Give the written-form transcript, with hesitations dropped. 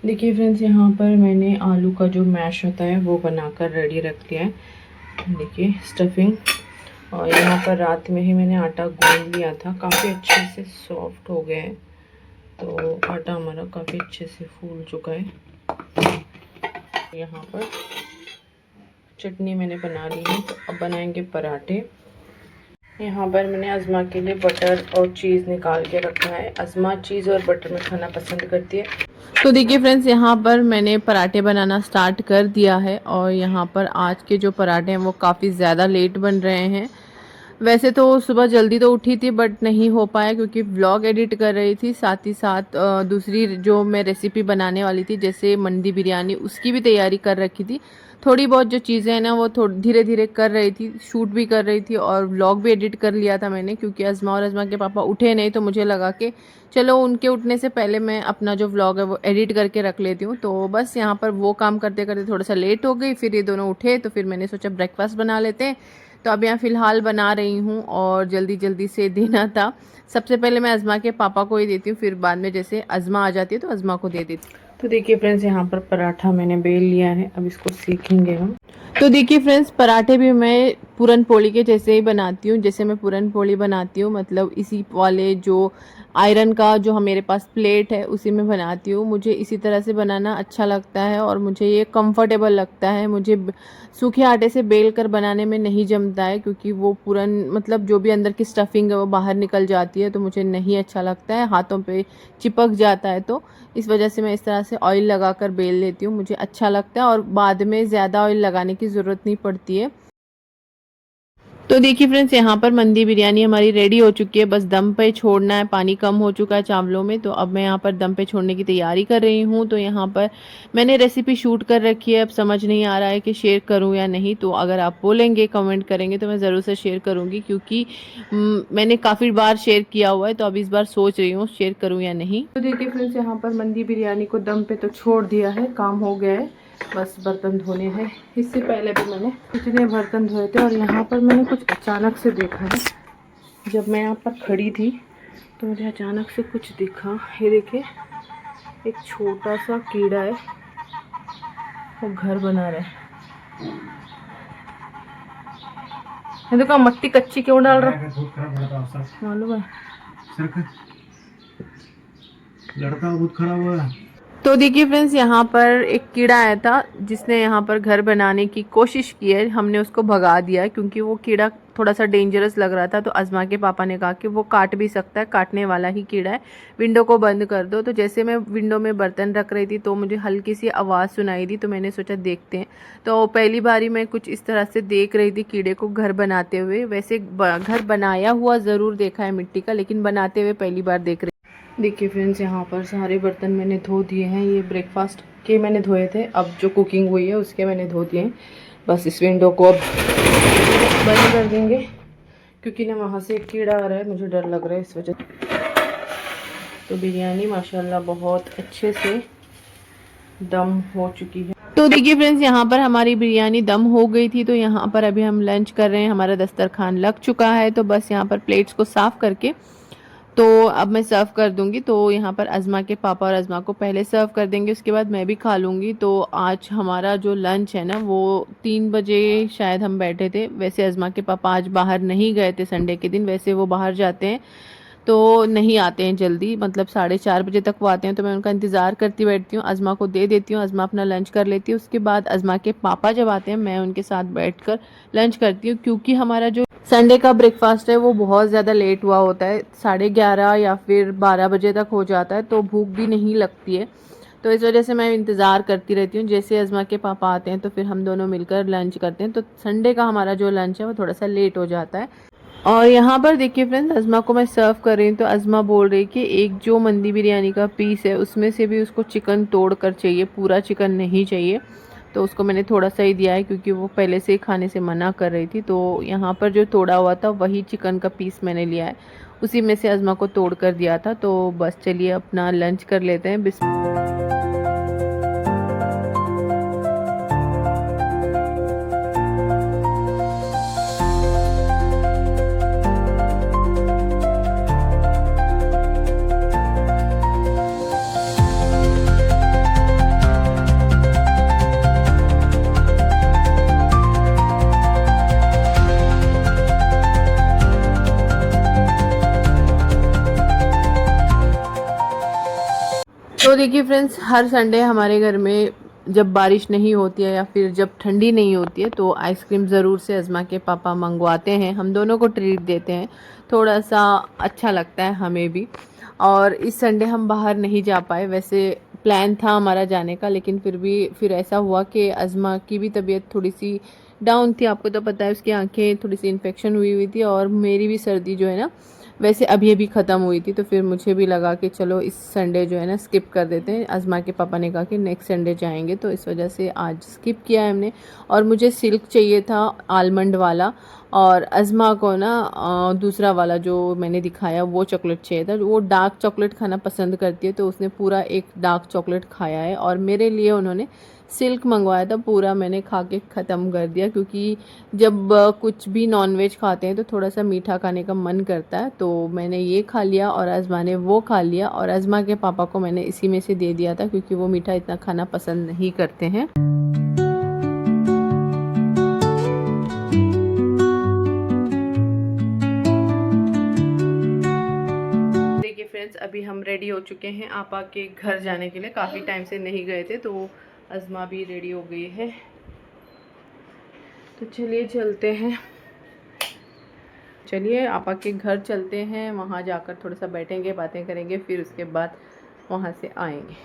देखिए फ्रेंड्स, यहाँ पर मैंने आलू का जो मैश होता है वो बनाकर रेडी रख लिया है। देखिए स्टफिंग। और यहाँ पर रात में ही मैंने आटा गूंद लिया था, काफ़ी अच्छे से सॉफ्ट हो गया है। तो आटा हमारा काफ़ी अच्छे से फूल चुका है। यहाँ पर चटनी मैंने बना ली है, तो अब बनाएंगे पराठे। यहाँ पर मैंने अज़मा के लिए बटर और चीज़ निकाल के रखा है। अज़मा चीज़ और बटर में खाना पसंद करती है। तो देखिए फ्रेंड्स, यहाँ पर मैंने पराठे बनाना स्टार्ट कर दिया है। और यहाँ पर आज के जो पराठे हैं वो काफ़ी ज़्यादा लेट बन रहे हैं। वैसे तो सुबह जल्दी तो उठी थी, बट नहीं हो पाया क्योंकि व्लॉग एडिट कर रही थी, साथ ही साथ दूसरी जो मैं रेसिपी बनाने वाली थी जैसे मंदी बिरयानी, उसकी भी तैयारी कर रखी थी। थोड़ी बहुत जो चीज़ें हैं ना वो थोड़ी धीरे धीरे कर रही थी, शूट भी कर रही थी और व्लॉग भी एडिट कर लिया था मैंने, क्योंकि अज़मा और अज़मा के पापा उठे नहीं, तो मुझे लगा कि चलो उनके उठने से पहले मैं अपना जो व्लॉग है वो एडिट करके रख लेती हूँ। तो बस यहाँ पर वो काम करते करते थोड़ा सा लेट हो गई, फिर ये दोनों उठे तो फिर मैंने सोचा ब्रेकफास्ट बना लेते हैं। तो अब यहाँ फ़िलहाल बना रही हूँ और जल्दी जल्दी से देना था। सबसे पहले मैं अज़मा के पापा को ही देती हूँ, फिर बाद में जैसे अज़मा आ जाती है तो अज़मा को दे देती हूँ। तो देखिए फ्रेंड्स, यहाँ पर पराठा मैंने बेल लिया है, अब इसको सेकेंगे हम। तो देखिए फ्रेंड्स, पराठे भी मैं पूरन पोली के जैसे ही बनाती हूँ, जैसे मैं पूरन पोली बनाती हूँ, मतलब इसी वाले जो आयरन का जो मेरे पास प्लेट है उसी में बनाती हूँ। मुझे इसी तरह से बनाना अच्छा लगता है और मुझे ये कंफर्टेबल लगता है। मुझे सूखे आटे से बेल कर बनाने में नहीं जमता है, क्योंकि वो पूरन मतलब जो भी अंदर की स्टफिंग है वो बाहर निकल जाती है, तो मुझे नहीं अच्छा लगता है, हाथों पे चिपक जाता है। तो इस वजह से मैं इस तरह से ऑयल लगाकर बेल लेती हूँ, मुझे अच्छा लगता है और बाद में ज़्यादा ऑयल लगाने की ज़रूरत नहीं पड़ती है। तो देखिए फ्रेंड्स, यहाँ पर मंदी बिरयानी हमारी रेडी हो चुकी है, बस दम पे छोड़ना है। पानी कम हो चुका है चावलों में, तो अब मैं यहाँ पर दम पे छोड़ने की तैयारी कर रही हूँ। तो यहाँ पर मैंने रेसिपी शूट कर रखी है, अब समझ नहीं आ रहा है कि शेयर करूँ या नहीं। तो अगर आप बोलेंगे, कमेंट करेंगे तो मैं ज़रूर से शेयर करूँगी, क्योंकि मैंने काफ़ी बार शेयर किया हुआ है, तो अब इस बार सोच रही हूँ शेयर करूँ या नहीं। तो देखिए फ्रेंड्स, यहाँ पर मंदी बिरयानी को दम पे तो छोड़ दिया है, काम हो गया है, बस बर्तन धोने हैं। इससे पहले भी मैंने इतने बर्तन धोए थे। और यहाँ पर मैंने कुछ अचानक से देखा है, जब मैं यहाँ पर खड़ी थी तो मुझे अचानक से कुछ दिखा। ये देखिए, एक छोटा सा कीड़ा है, वो घर बना रहा है। ये देखो, मट्टी कच्ची क्यों डाल रहा है मालूम है? लड़का बहुत खराब हुआ। तो देखिए फ्रेंड्स, यहाँ पर एक कीड़ा आया था जिसने यहाँ पर घर बनाने की कोशिश की है। हमने उसको भगा दिया है, क्योंकि वो कीड़ा थोड़ा सा डेंजरस लग रहा था। तो अज़मा के पापा ने कहा कि वो काट भी सकता है, काटने वाला ही कीड़ा है, विंडो को बंद कर दो। तो जैसे मैं विंडो में बर्तन रख रही थी तो मुझे हल्की सी आवाज़ सुनाई दी, तो मैंने सोचा देखते हैं। तो पहली बारी मैं कुछ इस तरह से देख रही थी कीड़े को घर बनाते हुए। वैसे घर बनाया हुआ ज़रूर देखा है मिट्टी का, लेकिन बनाते हुए पहली बार देख रही। देखिए फ्रेंड्स, यहाँ पर सारे बर्तन मैंने धो दिए हैं। ये ब्रेकफास्ट के मैंने धोए थे, अब जो कुकिंग हुई है उसके मैंने धो दिए हैं। बस इस विंडो को अब बंद कर देंगे, क्योंकि ना वहाँ से एक कीड़ा आ रहा है, मुझे डर लग रहा है इस वजह। तो बिरयानी माशाल्लाह बहुत अच्छे से दम हो चुकी है। तो देखिए फ्रेंड्स, यहाँ पर हमारी बिरयानी दम हो गई थी। तो यहाँ पर अभी हम लंच कर रहे हैं, हमारा दस्तरखान लग चुका है। तो बस यहाँ पर प्लेट्स को साफ़ करके तो अब मैं सर्व कर दूंगी। तो यहाँ पर अज़मा के पापा और अज़मा को पहले सर्व कर देंगे, उसके बाद मैं भी खा लूँगी। तो आज हमारा जो लंच है ना वो 3 बजे शायद हम बैठे थे। वैसे अज़मा के पापा आज बाहर नहीं गए थे संडे के दिन, वैसे वो बाहर जाते हैं तो नहीं आते हैं जल्दी, मतलब 4:30 बजे तक वो आते हैं। तो मैं उनका इंतज़ार करती बैठती हूँ, अज़मा को दे देती हूँ, अज़मा अपना लंच कर लेती है। उसके बाद अज़मा के पापा जब आते हैं मैं उनके साथ बैठकर लंच करती हूँ, क्योंकि हमारा जो संडे का ब्रेकफास्ट है वो बहुत ज़्यादा लेट हुआ होता है, 11:30 या फिर 12 बजे तक हो जाता है, तो भूख भी नहीं लगती है। तो इस वजह से मैं इंतज़ार करती रहती हूँ, जैसे अज़मा के पापा आते हैं तो फिर हम दोनों मिलकर लंच करते हैं। तो संडे का हमारा जो लंच है वो थोड़ा सा लेट हो जाता है। और यहाँ पर देखिए फ्रेंड्स, अज़मा को मैं सर्व कर रही हूँ, तो अज़मा बोल रही कि एक जो मंदी बिरयानी का पीस है उसमें से भी उसको चिकन तोड़ कर चाहिए, पूरा चिकन नहीं चाहिए। तो उसको मैंने थोड़ा सा ही दिया है, क्योंकि वो पहले से ही खाने से मना कर रही थी। तो यहाँ पर जो तोड़ा हुआ था वही चिकन का पीस मैंने लिया है, उसी में से अज़मा को तोड़ कर दिया था। तो बस चलिए अपना लंच कर लेते हैं। तो देखिए फ्रेंड्स, हर संडे हमारे घर में जब बारिश नहीं होती है या फिर जब ठंडी नहीं होती है तो आइसक्रीम ज़रूर से अज़मा के पापा मंगवाते हैं। हम दोनों को ट्रीट देते हैं, थोड़ा सा अच्छा लगता है हमें भी। और इस संडे हम बाहर नहीं जा पाए, वैसे प्लान था हमारा जाने का, लेकिन फिर ऐसा हुआ कि अज़मा की भी तबीयत थोड़ी सी डाउन थी। आपको तो पता है उसकी आंखें थोड़ी सी इन्फेक्शन हुई हुई थी, और मेरी भी सर्दी जो है ना वैसे अभी अभी ख़त्म हुई थी। तो फिर मुझे भी लगा कि चलो इस संडे जो है ना स्किप कर देते हैं। अज़मा के पापा ने कहा कि नेक्स्ट संडे जाएंगे, तो इस वजह से आज स्किप किया है हमने। और मुझे सिल्क चाहिए था आलमंड वाला, और अज़मा को ना दूसरा वाला जो मैंने दिखाया वो चॉकलेट चाहिए था। वो डार्क चॉकलेट खाना पसंद करती है, तो उसने पूरा एक डार्क चॉकलेट खाया है। और मेरे लिए उन्होंने सिल्क मंगवाया था, पूरा मैंने खा के ख़त्म कर दिया, क्योंकि जब कुछ भी नॉनवेज खाते हैं तो थोड़ा सा मीठा खाने का मन करता है। तो मैंने ये खा लिया और अज़मा ने वो खा लिया, और अज़मा के पापा को मैंने इसी में से दे दिया था, क्योंकि वो मीठा इतना खाना पसंद नहीं करते हैं। देखिए फ्रेंड्स, अभी हम रेडी हो चुके हैं आपा के घर जाने के लिए। काफ़ी टाइम से नहीं गए थे, तो अज़मा भी रेडी हो गई है। तो चलिए चलते हैं, चलिए आपा के घर चलते हैं। वहाँ जाकर थोड़ा सा बैठेंगे, बातें करेंगे, फिर उसके बाद वहाँ से आएंगे।